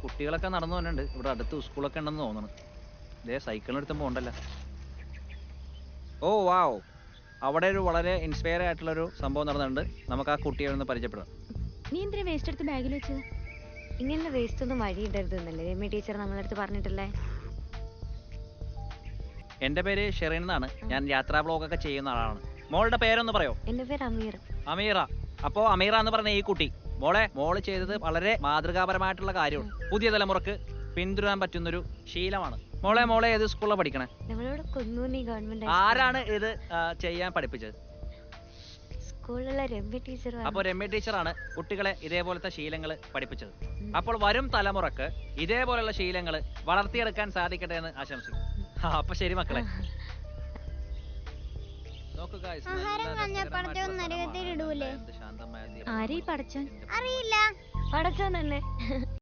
കുട്ടികളൊക്കെ നടന്നു വന്നിട്ടുണ്ട്. ഇവിടെ അടുത്ത് സ്കൂളൊക്കെ ഉണ്ടെന്ന് തോന്നുന്നു. സൈക്കിളിനെടുത്തും പോകണ്ടല്ലോ. ഓ വാവ്, അവിടെ ഒരു വളരെ ഇൻസ്പയർ ആയിട്ടുള്ള ഒരു സംഭവം നടന്നിട്ടുണ്ട്. നമുക്ക് ആ കുട്ടിയെ ഒന്ന് പരിചയപ്പെടാം. നീ എന്തിനാ വേസ്റ്റ് എടുത്ത് ബാഗിൽ വെച്ചത്? ഇങ്ങനെ വേസ്റ്റ് ഒന്നും വഴി ഇടരുതെന്നല്ലേ രമ്യ ടീച്ചർ നമ്മളടുത്ത് പറഞ്ഞിട്ടില്ലേ? എന്റെ പേര് ഷെറിൻ എന്നാണ്. ഞാൻ യാത്രാ ബ്ലോഗൊക്കെ ചെയ്യുന്ന ആളാണ്. മോളുടെ പേരൊന്ന് പറയോ? എന്റെ പേര് അമീർ. അമീറ. അപ്പോ അമീറ എന്ന് പറഞ്ഞ ഈ കുട്ടി, മോള് ചെയ്തത് വളരെ മാതൃകാപരമായിട്ടുള്ള കാര്യമാണ്. പുതിയ തലമുറക്ക് പിന്തുടരാൻ പറ്റുന്നൊരു ശീലമാണ്. മോളെ ഏത് സ്കൂളിലാണ് പഠിക്കണേ? നമ്മളിവിടെ കുന്നൂന്നി ഗവൺമെന്റ് ആരാണ് ഇത് ചെയ്യാൻ പഠിപ്പിച്ചത്? സ്കൂളിലുള്ള രമ്യ ടീച്ചർ. അപ്പോൾ രമ്യ ടീച്ചറാണ് കുട്ടികളെ ഇതേപോലത്തെ ശീലങ്ങൾ പഠിപ്പിച്ചത്. അപ്പോൾ വരും തലമുറക്ക് ഇതേപോലെയുള്ള ശീലങ്ങൾ വളർത്തിയെടുക്കാൻ സാധിക്കട്ടെ എന്ന് ആശംസിക്കും. അപ്പൊ ശരി മക്കളെ. ആരെ ഈ പടച്ചോൻ? പടച്ചോൻ തന്നെ.